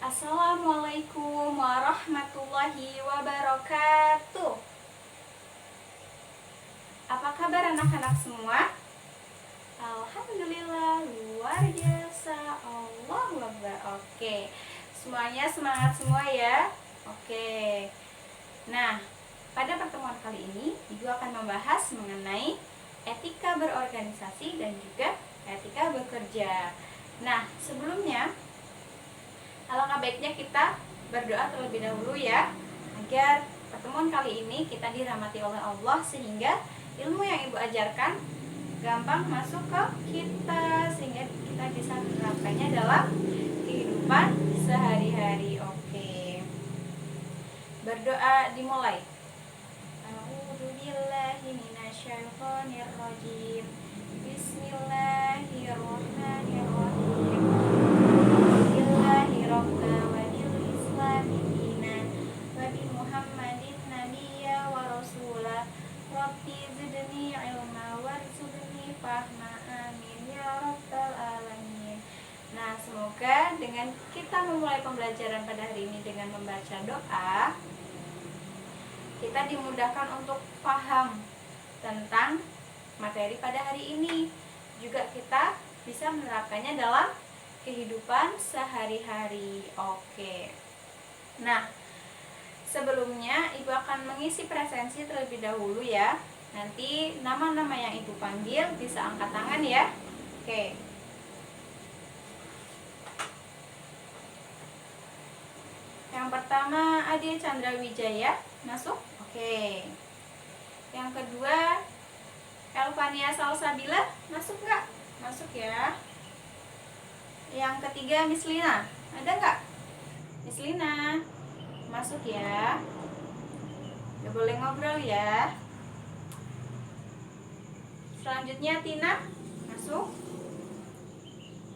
Assalamualaikum warahmatullahi wabarakatuh. Apa kabar anak-anak semua? Alhamdulillah, luar biasa. Allahu Akbar. Oke, semuanya semangat semua ya. Oke. Nah, pada pertemuan kali ini Ibu akan membahas mengenai etika berorganisasi dan juga etika bekerja. Nah, sebelumnya alangkah baiknya kita berdoa terlebih dahulu ya, agar pertemuan kali ini kita dirahmati oleh Allah sehingga ilmu yang Ibu ajarkan gampang masuk ke kita sehingga kita bisa menerapkannya dalam kehidupan sehari-hari. Oke. Berdoa dimulai. A'udzubillahi minasyaitonirrajim. Bismillahirrahmanirrahim. Bismillahirrahmanirrahim. Rabbi zidni ilma warzuqni fahma, amin ya rabbal alamin. Nah, semoga dengan kita memulai pembelajaran pada hari ini dengan membaca doa, kita dimudahkan untuk paham tentang materi pada hari ini. Juga kita bisa menerapkannya dalam kehidupan sehari-hari. Oke. Nah, sebelumnya Ibu akan mengisi presensi terlebih dahulu ya. Nanti nama-nama yang Ibu panggil bisa angkat tangan ya. Oke. Yang pertama Ade Chandra Wijaya, masuk. Oke. Yang kedua Elvania Salsabila, masuk nggak? Masuk ya. Yang ketiga Miss Lina, ada nggak? Miss Lina, masuk ya. Gak boleh ngobrol ya. Selanjutnya Tina, masuk.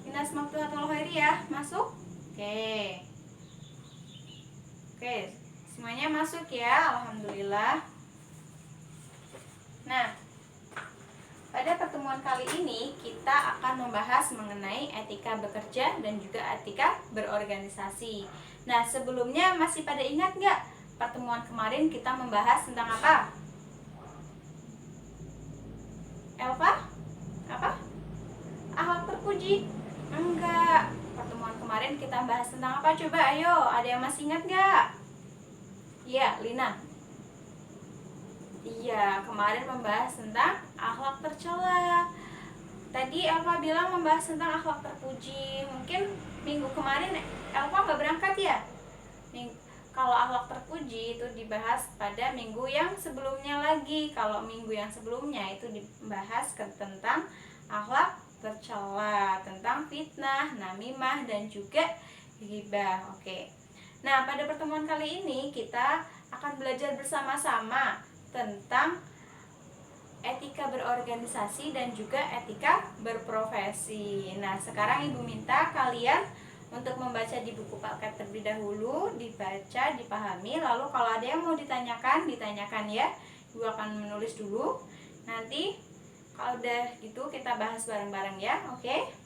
Tina Smaktuhatul Khairi ya, masuk. Oke. Oke, semuanya masuk ya, alhamdulillah. Nah, pada pertemuan kali ini kita akan membahas mengenai etika bekerja dan juga etika berorganisasi. Nah, sebelumnya masih pada ingat nggak pertemuan kemarin kita membahas tentang apa? Elva? Apa? Akhlak terpuji? Enggak. Pertemuan kemarin kita bahas tentang apa? Coba ayo, ada yang masih ingat nggak? Iya, Lina. Iya, kemarin membahas tentang akhlak tercela. Tadi Elva bilang membahas tentang akhlak terpuji. Mungkin minggu kemarin Elva nggak berangkat ya? Kalau akhlak terpuji itu dibahas pada minggu yang sebelumnya lagi. Kalau minggu yang sebelumnya itu dibahas tentang akhlak tercela, tentang fitnah, namimah, dan juga ghibah. Oke. Nah, pada pertemuan kali ini kita akan belajar bersama-sama tentang etika berorganisasi dan juga etika berprofesi. Nah, sekarang Ibu minta kalian untuk membaca di buku paket terlebih dahulu, dibaca, dipahami, lalu kalau ada yang mau ditanyakan, ditanyakan ya. Ibu akan menulis dulu. Nanti kalau udah gitu kita bahas bareng-bareng ya, oke?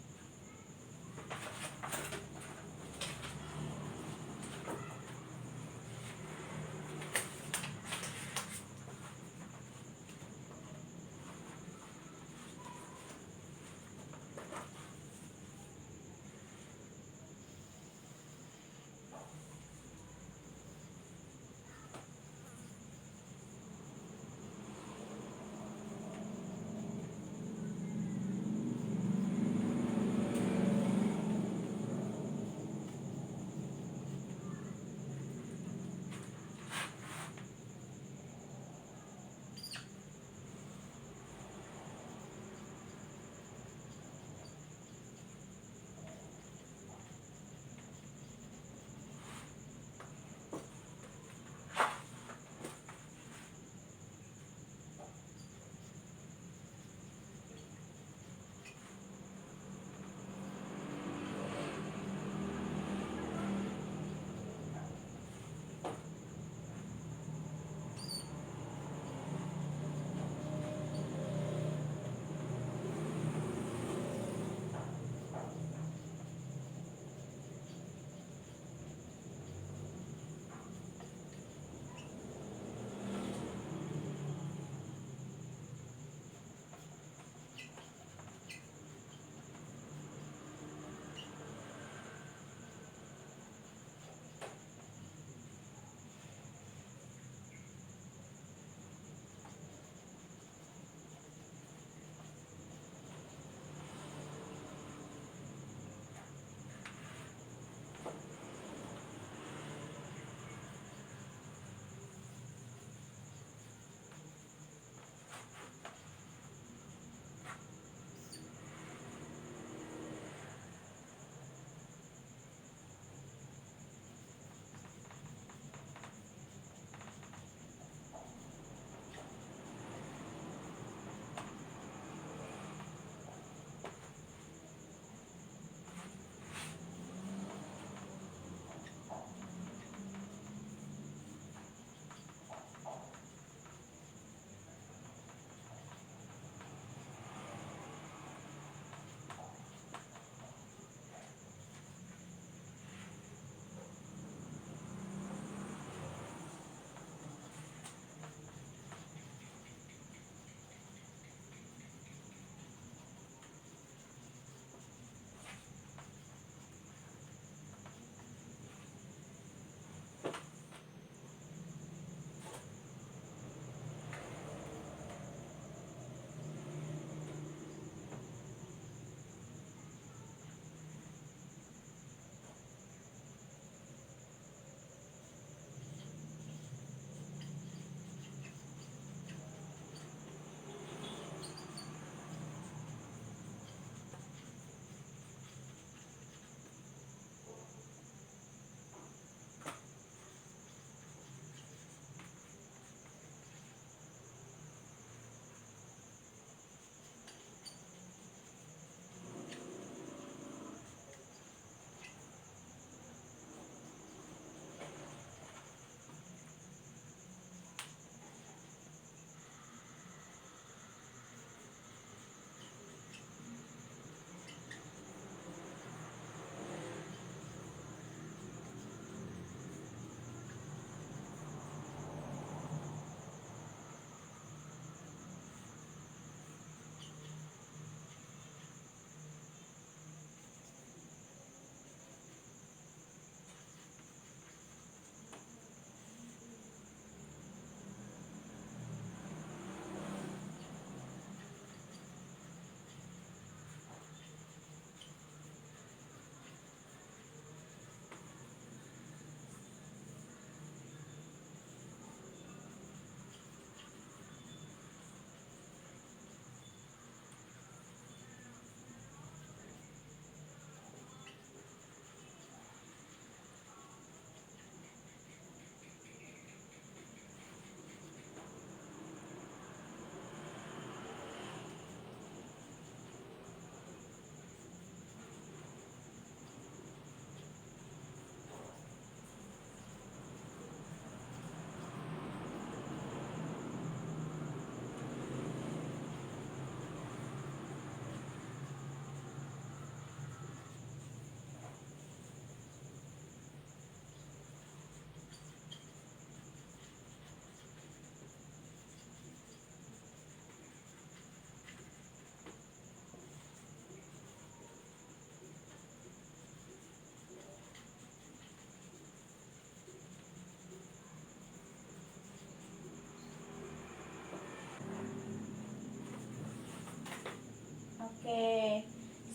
Oke,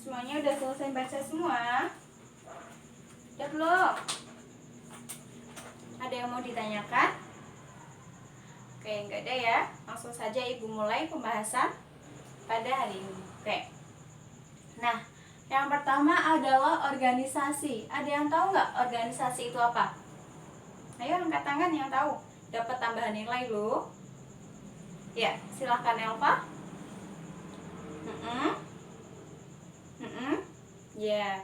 semuanya udah selesai baca semua? Udah belum? Ada yang mau ditanyakan? Oke, nggak ada ya. Langsung saja Ibu mulai pembahasan pada hari ini. Oke. Nah, yang pertama adalah organisasi. Ada yang tahu nggak organisasi itu apa? Ayo angkat tangan yang tahu. Dapat tambahan nilai loh. Ya, silahkan Elva. Ya,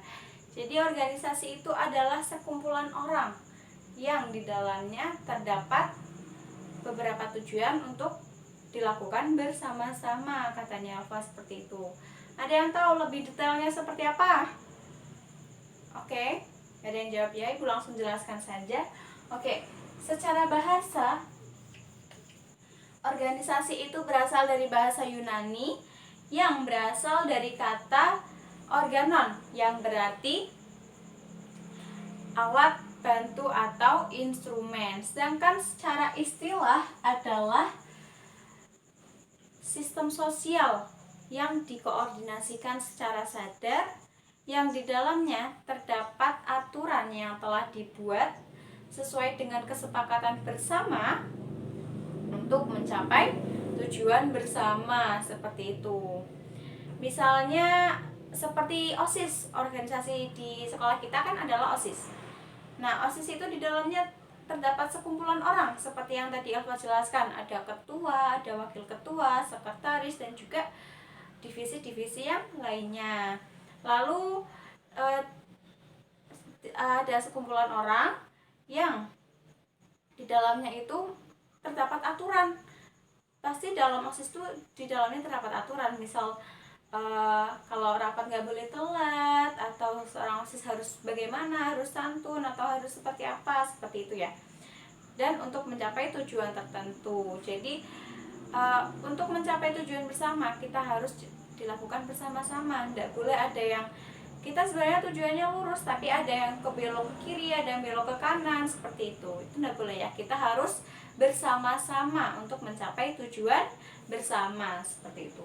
jadi organisasi itu adalah sekumpulan orang yang di dalamnya terdapat beberapa tujuan untuk dilakukan bersama-sama, katanya Elva seperti itu. Ada yang tahu lebih detailnya seperti apa? Oke, ada yang jawab ya, Ibu langsung jelaskan saja. Oke, secara bahasa, organisasi itu berasal dari bahasa Yunani yang berasal dari kata organon yang berarti alat bantu atau instrumen. Sedangkan secara istilah adalah sistem sosial yang dikoordinasikan secara sadar, yang di dalamnya terdapat aturan yang telah dibuat sesuai dengan kesepakatan bersama untuk mencapai tujuan bersama, seperti itu. Misalnya seperti OSIS, organisasi di sekolah kita kan adalah OSIS. Nah, OSIS itu di dalamnya terdapat sekumpulan orang seperti yang tadi Elva jelaskan, ada ketua, ada wakil ketua, sekretaris, dan juga divisi-divisi yang lainnya. Lalu ada sekumpulan orang yang di dalamnya itu terdapat aturan. Pasti dalam OSIS itu di dalamnya terdapat aturan. Misal kalau rapat nggak boleh telat, atau seorang OSIS harus bagaimana, harus santun, atau harus seperti apa, seperti itu ya. Dan untuk mencapai tujuan tertentu. Jadi untuk mencapai tujuan bersama kita harus dilakukan bersama-sama. Nggak boleh ada yang kita sebenarnya tujuannya lurus tapi ada yang ke belok ke kiri, ada yang belok ke kanan, seperti itu. Itu nggak boleh ya. Kita harus bersama-sama untuk mencapai tujuan bersama, seperti itu.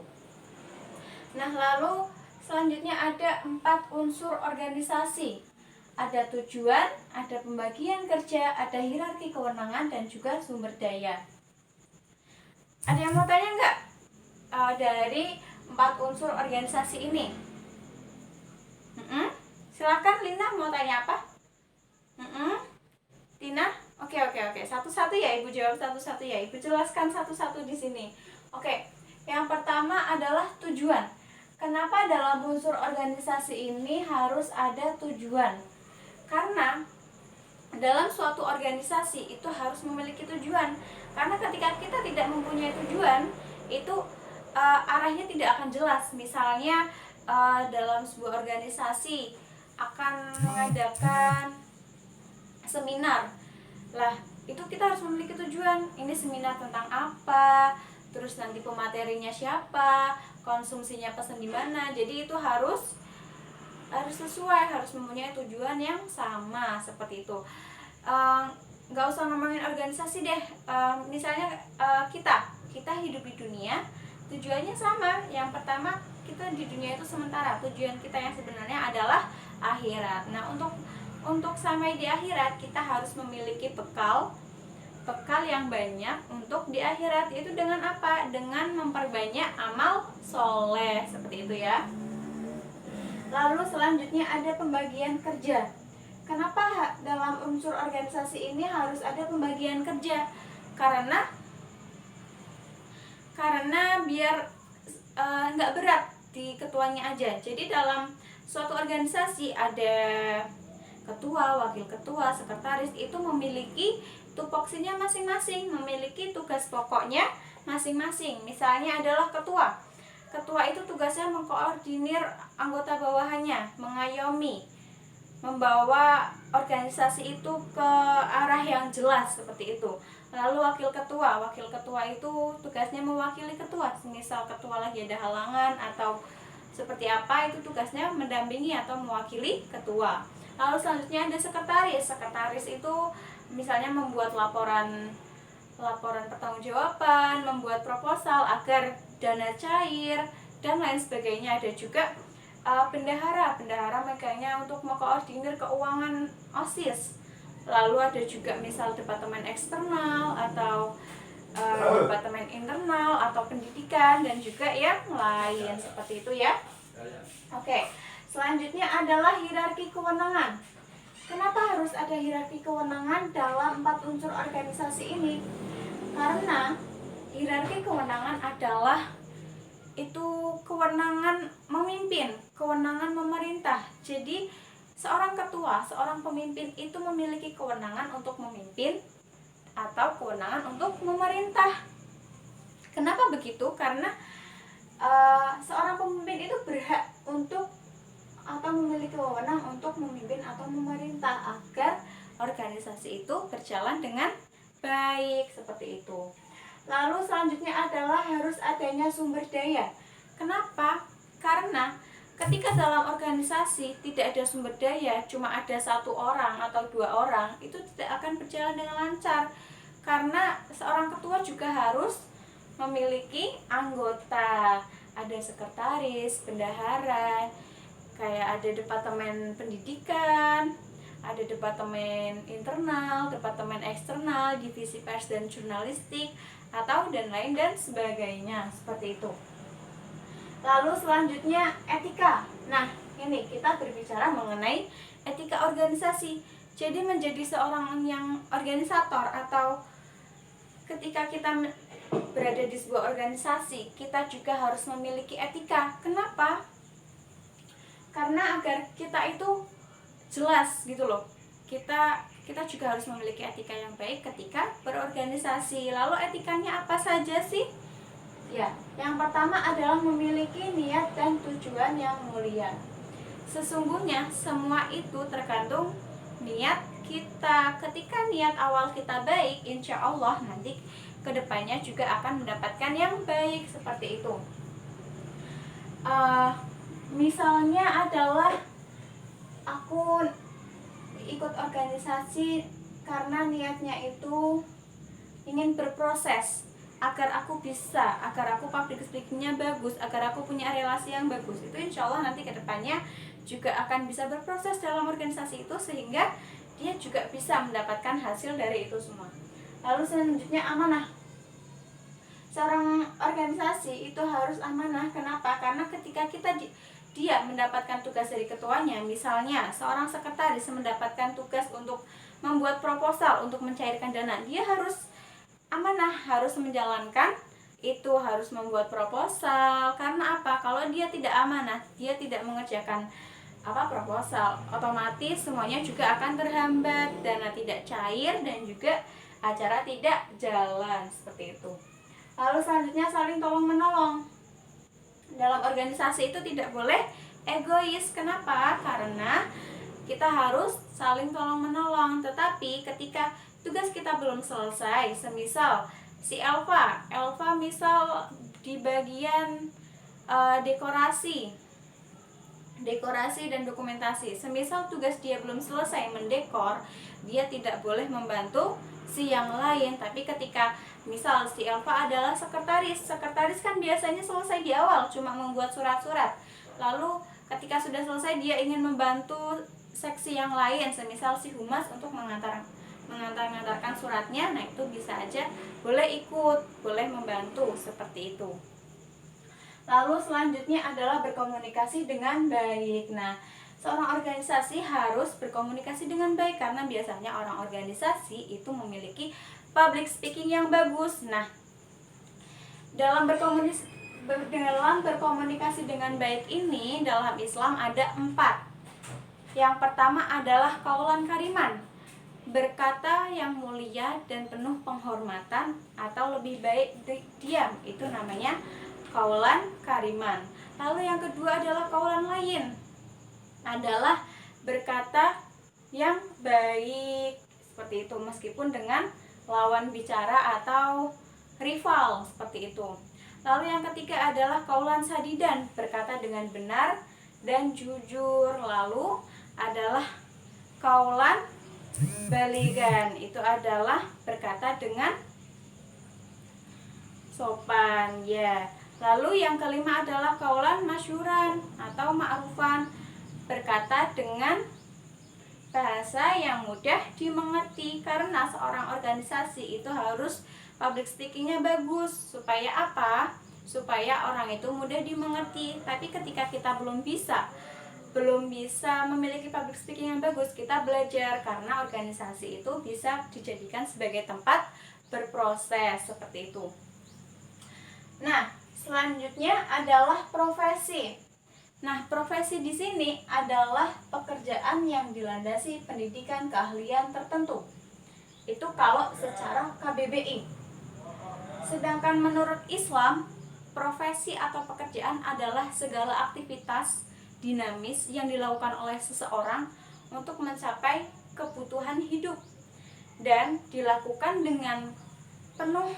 Nah, lalu selanjutnya ada 4 unsur organisasi. Ada tujuan, ada pembagian kerja, ada hierarki kewenangan, dan juga sumber daya. Ada yang mau tanya nggak dari 4 unsur organisasi ini? Silakan Lina, mau tanya apa? Tina? Oke. Satu-satu ya, Ibu jawab satu-satu ya. Ibu jelaskan satu-satu di sini. Oke. Yang pertama adalah tujuan. Kenapa dalam unsur organisasi ini harus ada tujuan? Karena dalam suatu organisasi itu harus memiliki tujuan. Karena ketika kita tidak mempunyai tujuan, itu arahnya tidak akan jelas. Misalnya dalam sebuah organisasi akan mengadakan seminar. Lah, itu kita harus memiliki tujuan. Ini seminar tentang apa? Terus nanti pematerinya siapa? Konsumsinya pesan di mana? Jadi itu harus sesuai, harus mempunyai tujuan yang sama, seperti itu. Nggak usah ngomongin organisasi deh. Misalnya kita hidup di dunia, tujuannya sama. Yang pertama, kita di dunia itu sementara. Tujuan kita yang sebenarnya adalah akhirat. Nah, untuk sampai di akhirat kita harus memiliki bekal yang banyak untuk di akhirat. Yaitu dengan apa? Dengan memperbanyak amal soleh, seperti itu ya. Lalu selanjutnya ada pembagian kerja. Kenapa dalam unsur organisasi ini harus ada pembagian kerja? Karena biar nggak berat di ketuanya aja. Jadi dalam suatu organisasi ada ketua, wakil ketua, sekretaris, itu memiliki tupoksinya masing-masing, memiliki tugas pokoknya masing-masing. Misalnya adalah ketua. Ketua itu tugasnya mengkoordinir anggota bawahannya, mengayomi, membawa organisasi itu ke arah yang jelas, seperti itu. Lalu wakil ketua itu tugasnya mewakili ketua. Misal ketua lagi ada halangan atau seperti apa, itu tugasnya mendampingi atau mewakili ketua. Lalu selanjutnya ada sekretaris itu misalnya membuat laporan pertanggungjawaban, membuat proposal agar dana cair, dan lain sebagainya. Ada juga bendahara megangnya untuk mengkoordinir keuangan OSIS. Lalu ada juga misal departemen eksternal atau departemen internal atau pendidikan dan juga yang lain seperti itu ya. Oke, selanjutnya adalah hierarki kewenangan. Kenapa harus ada hierarki kewenangan dalam 4 unsur organisasi ini? Karena hierarki kewenangan adalah itu kewenangan memimpin, kewenangan memerintah. Jadi seorang ketua, seorang pemimpin itu memiliki kewenangan untuk memimpin atau kewenangan untuk memerintah. Kenapa begitu? Karena seorang pemimpin itu berhak untuk atau memiliki wewenang untuk memimpin atau memerintah agar organisasi itu berjalan dengan baik, seperti itu. Lalu selanjutnya adalah harus adanya sumber daya. Kenapa? Karena ketika dalam organisasi tidak ada sumber daya, cuma ada 1 orang atau 2 orang, itu tidak akan berjalan dengan lancar. Karena seorang ketua juga harus memiliki anggota, ada sekretaris, bendahara, kayak ada departemen pendidikan, ada departemen internal, departemen eksternal, divisi pers dan jurnalistik, atau dan lain dan sebagainya, seperti itu. Lalu selanjutnya etika. Nah, ini kita berbicara mengenai etika organisasi. Jadi menjadi seorang yang organisator atau ketika kita berada di sebuah organisasi, kita juga harus memiliki etika. Kenapa? Karena agar kita itu jelas gitu loh. Kita juga harus memiliki etika yang baik ketika berorganisasi. Lalu etikanya apa saja sih? Ya, yang pertama adalah memiliki niat dan tujuan yang mulia. Sesungguhnya semua itu tergantung niat kita. Ketika niat awal kita baik, insya Allah nanti kedepannya juga akan mendapatkan yang baik, seperti itu. Misalnya adalah aku ikut organisasi karena niatnya itu ingin berproses agar aku public speakingnya bagus, agar aku punya relasi yang bagus. Itu insya Allah nanti kedepannya juga akan bisa berproses dalam organisasi itu, sehingga dia juga bisa mendapatkan hasil dari itu semua. Lalu selanjutnya amanah. Seorang organisasi itu harus amanah. Kenapa? Karena ketika dia mendapatkan tugas dari ketuanya, misalnya seorang sekretaris mendapatkan tugas untuk membuat proposal untuk mencairkan dana, dia harus amanah, harus menjalankan itu, harus membuat proposal. Karena apa? Kalau dia tidak amanah, dia tidak mengerjakan proposal, otomatis semuanya juga akan terhambat, dana tidak cair dan juga acara tidak jalan, seperti itu. Lalu selanjutnya saling tolong menolong. Dalam organisasi itu tidak boleh egois. Kenapa? Karena kita harus saling tolong menolong. Tetapi ketika tugas kita belum selesai, semisal si Elva misal di bagian dekorasi dan dokumentasi, semisal tugas dia belum selesai mendekor, dia tidak boleh membantu si yang lain. Tapi ketika misal si Elva adalah sekretaris kan biasanya selesai di awal, cuma membuat surat-surat. Lalu ketika sudah selesai dia ingin membantu seksi yang lain, semisal si humas untuk mengantarkan suratnya, nah itu bisa aja boleh ikut, boleh membantu, seperti itu. Lalu selanjutnya adalah berkomunikasi dengan baik. Nah, seorang organisasi harus berkomunikasi dengan baik karena biasanya orang organisasi itu memiliki public speaking yang bagus. Nah, dalam berkomunikasi dengan baik ini, dalam Islam ada 4. Yang pertama adalah qaulan kariman, berkata yang mulia dan penuh penghormatan, atau lebih baik diam, itu namanya qaulan kariman. Lalu yang kedua adalah qaulan layyin, adalah berkata yang baik, seperti itu, meskipun dengan lawan bicara atau rival, seperti itu. Lalu yang ketiga adalah qaulan sadidan, berkata dengan benar dan jujur. Lalu adalah qaulan baligan, itu adalah berkata dengan sopan, ya. Lalu yang kelima adalah kaulan masyhuran atau ma'rufan, berkata dengan bahasa yang mudah dimengerti. Karena seorang organisasi itu harus public speakingnya bagus. Supaya apa? Supaya orang itu mudah dimengerti. Tapi ketika kita belum bisa memiliki public speaking yang bagus, kita belajar, karena organisasi itu bisa dijadikan sebagai tempat berproses seperti itu. Nah, selanjutnya adalah profesi. Nah, profesi di sini adalah pekerjaan yang dilandasi pendidikan keahlian tertentu. Itu kalau secara KBBI. Sedangkan menurut Islam, profesi atau pekerjaan adalah segala aktivitas dinamis yang dilakukan oleh seseorang untuk mencapai kebutuhan hidup dan dilakukan dengan penuh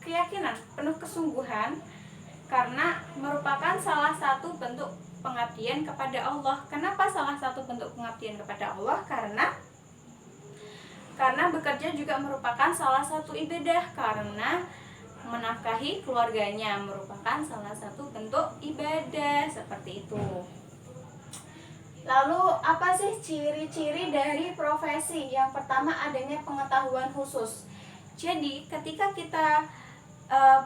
keyakinan, penuh kesungguhan, karena merupakan salah satu bentuk pengabdian kepada Allah. Kenapa salah satu bentuk pengabdian kepada Allah? Karena bekerja juga merupakan salah satu ibadah, karena menafkahi keluarganya merupakan salah satu bentuk ibadah seperti itu. Lalu apa sih ciri-ciri dari profesi? Yang pertama adanya pengetahuan khusus. Jadi ketika kita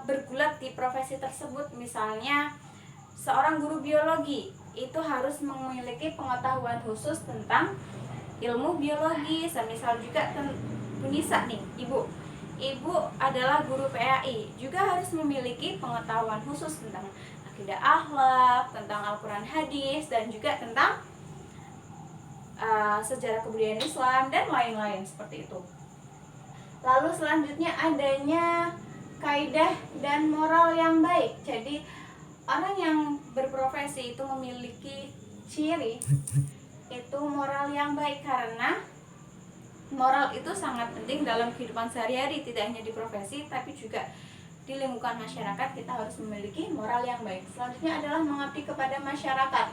bergulat di profesi tersebut, misalnya seorang guru biologi itu harus memiliki pengetahuan khusus tentang ilmu biologi. Semisal juga Bu Nisa nih, Ibu adalah guru PAI, juga harus memiliki pengetahuan khusus tentang akidah akhlak, tentang Al-Quran hadis, dan juga tentang sejarah kebudayaan Islam dan lain-lain seperti itu. Lalu selanjutnya adanya kaidah dan moral yang baik. Jadi orang yang berprofesi itu memiliki ciri itu moral yang baik, karena moral itu sangat penting dalam kehidupan sehari-hari, tidak hanya di profesi tapi juga di lingkungan masyarakat. Kita harus memiliki moral yang baik. Selanjutnya adalah mengabdi kepada masyarakat.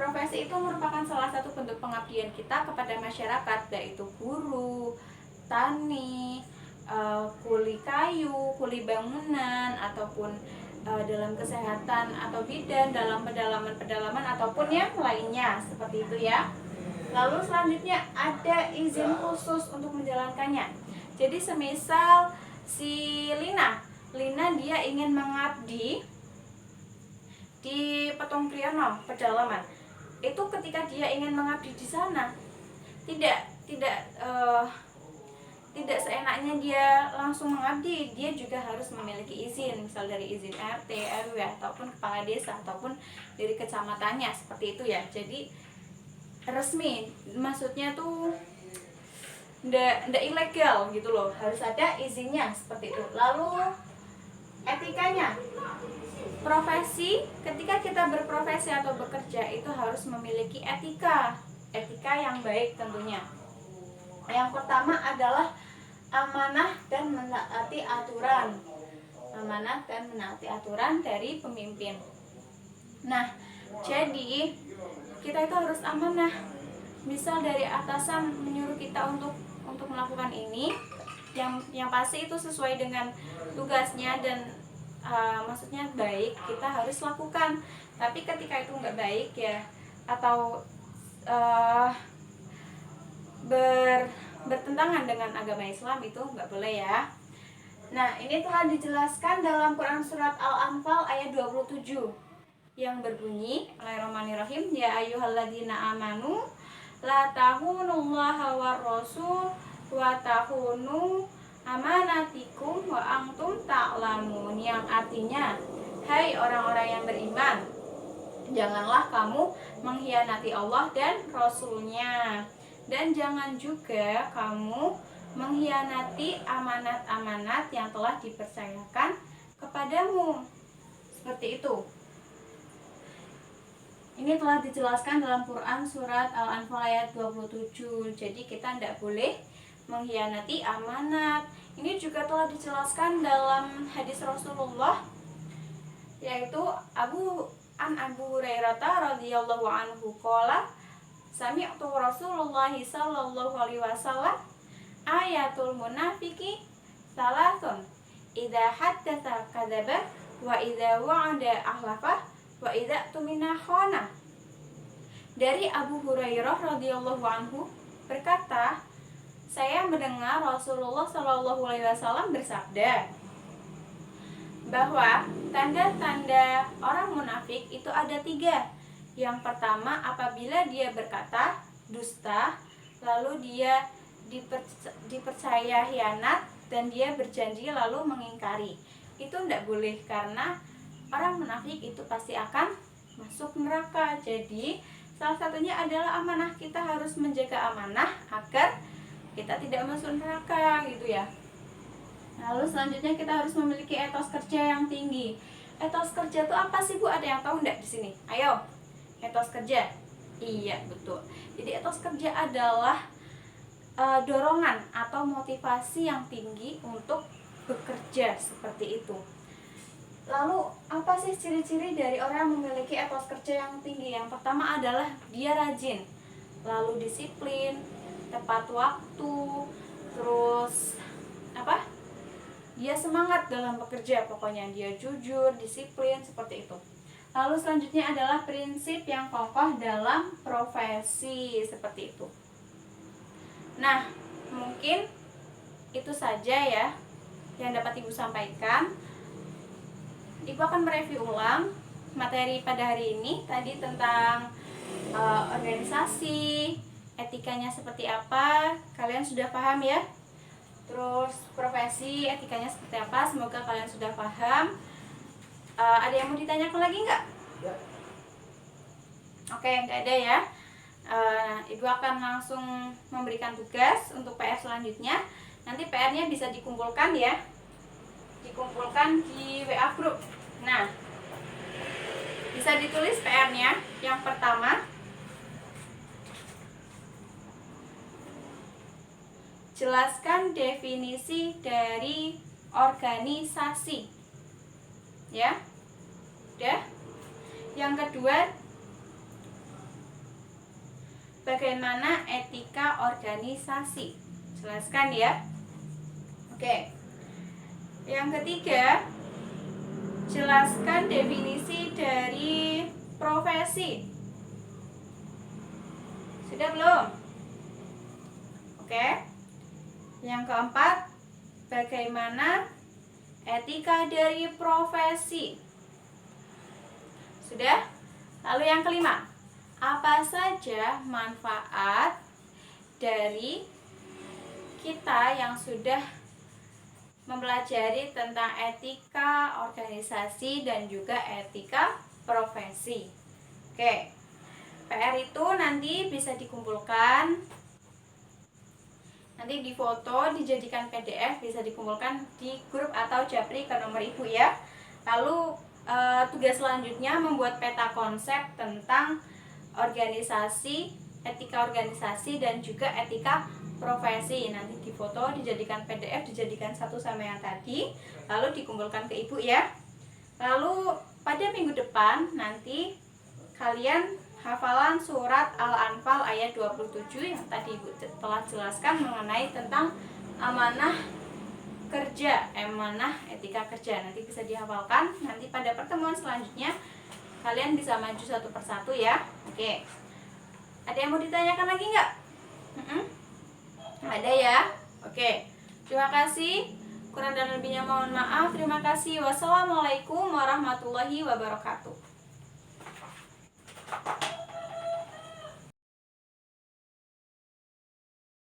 Profesi itu merupakan salah satu bentuk pengabdian kita kepada masyarakat, yaitu guru, tani, kuli kayu, kuli bangunan, ataupun dalam kesehatan atau bidan, dalam pedalaman ataupun yang lainnya seperti itu ya. Lalu selanjutnya ada izin khusus untuk menjalankannya. Jadi semisal si Lina dia ingin mengabdi di Petung Priyono pedalaman. Itu ketika dia ingin mengabdi di sana, tidak seenaknya dia langsung mengabdi. Dia juga harus memiliki izin, misal dari izin RT, RW, ataupun kepala desa, ataupun dari kecamatannya seperti itu ya. Jadi resmi, maksudnya tuh ndak ilegal gitu loh, harus ada izinnya seperti itu. Lalu etikanya, profesi, ketika kita berprofesi atau bekerja itu harus memiliki etika yang baik tentunya. Yang pertama adalah amanah dan menaati aturan dari pemimpin. Nah, jadi kita itu harus amanah. Misal dari atasan menyuruh kita untuk melakukan ini, yang pasti itu sesuai dengan tugasnya dan maksudnya baik, kita harus lakukan. Tapi ketika itu nggak baik ya, atau bertentangan dengan agama Islam, itu nggak boleh ya. Nah, ini telah dijelaskan dalam Quran surat Al-Anfal ayat 27 yang berbunyi, Bismillahirrahmanirrahim, ya ayyuhalladzina amanu la tahunullaha war rasul wa tahunu amanatikum wa antum ta'lamun, yang artinya, hai orang-orang yang beriman, janganlah kamu mengkhianati Allah dan Rasulnya, dan jangan juga kamu mengkhianati amanat-amanat yang telah dipercayakan kepadamu. Seperti itu. Ini telah dijelaskan dalam Quran surat Al-Anfal ayat 27. Jadi kita tidak boleh mengkhianati amanat. Ini juga telah dijelaskan dalam hadis Rasulullah, yaitu Abu Hurairah radhiyallahu anhu qala sami'tu Rasulullah sallallahu alaihi wasallam ayatul munafiqi salatun idza haddatsa kadzaba, wa idza wa'ada akhlafa, wa idza tumina khana. Dari Abu Hurairah radhiyallahu anhu berkata, saya mendengar Rasulullah Shallallahu alaihi wasallam bersabda bahwa tanda-tanda orang munafik itu ada 3. Yang pertama, apabila dia berkata dusta, lalu dia dipercaya khianat, dan dia berjanji lalu mengingkari. Itu tidak boleh, karena orang munafik itu pasti akan masuk neraka. Jadi salah satunya adalah amanah. Kita harus menjaga amanah agar kita tidak masuk neraka gitu ya. Lalu selanjutnya kita harus memiliki etos kerja yang tinggi. Etos kerja itu apa sih Bu? Ada yang tahu enggak di sini? Ayo. Etos kerja. Iya, betul. Jadi etos kerja adalah dorongan atau motivasi yang tinggi untuk bekerja, seperti itu. Lalu apa sih ciri-ciri dari orang yang memiliki etos kerja yang tinggi? Yang pertama adalah dia rajin, lalu disiplin, tepat waktu, terus dia semangat dalam bekerja, pokoknya dia jujur, disiplin, seperti itu. Lalu selanjutnya adalah prinsip yang kokoh dalam profesi, seperti itu. Nah, mungkin itu saja ya yang dapat Ibu sampaikan. Ibu akan mereview ulang materi pada hari ini tadi tentang organisasi, etikanya seperti apa. Kalian sudah paham ya? Terus profesi, etikanya seperti apa. Semoga kalian sudah paham. Ada yang mau ditanyakan lagi nggak? Ya. Oke, nggak ada ya. Ibu akan langsung memberikan tugas untuk PR selanjutnya. Nanti PR-nya bisa dikumpulkan ya. Dikumpulkan di WA group. Nah, bisa ditulis PR-nya. Yang pertama, jelaskan definisi dari organisasi. Ya. Udah. Yang kedua, bagaimana etika organisasi? Jelaskan ya. Oke. Yang ketiga, jelaskan definisi dari profesi. Sudah belum? Oke. Yang keempat, bagaimana etika dari profesi? Sudah? Lalu yang kelima, apa saja manfaat dari kita yang sudah mempelajari tentang etika organisasi dan juga etika profesi? Oke. PR itu nanti bisa dikumpulkan, nanti difoto, dijadikan PDF, bisa dikumpulkan di grup atau japri ke nomor Ibu ya. Lalu tugas selanjutnya membuat peta konsep tentang organisasi, etika organisasi dan juga etika profesi. Nanti difoto, dijadikan PDF, dijadikan satu sama yang tadi, lalu dikumpulkan ke Ibu ya. Lalu pada minggu depan nanti kalian hafalan surat Al-Anfal ayat 27 yang tadi Ibu telah jelaskan mengenai tentang amanah kerja, amanah etika kerja. Nanti bisa dihafalkan. Nanti pada pertemuan selanjutnya kalian bisa maju satu persatu ya. Oke. Ada yang mau ditanyakan lagi nggak? Ada ya? Oke. Terima kasih. Kurang dan lebihnya mohon maaf. Terima kasih. Wassalamualaikum warahmatullahi wabarakatuh.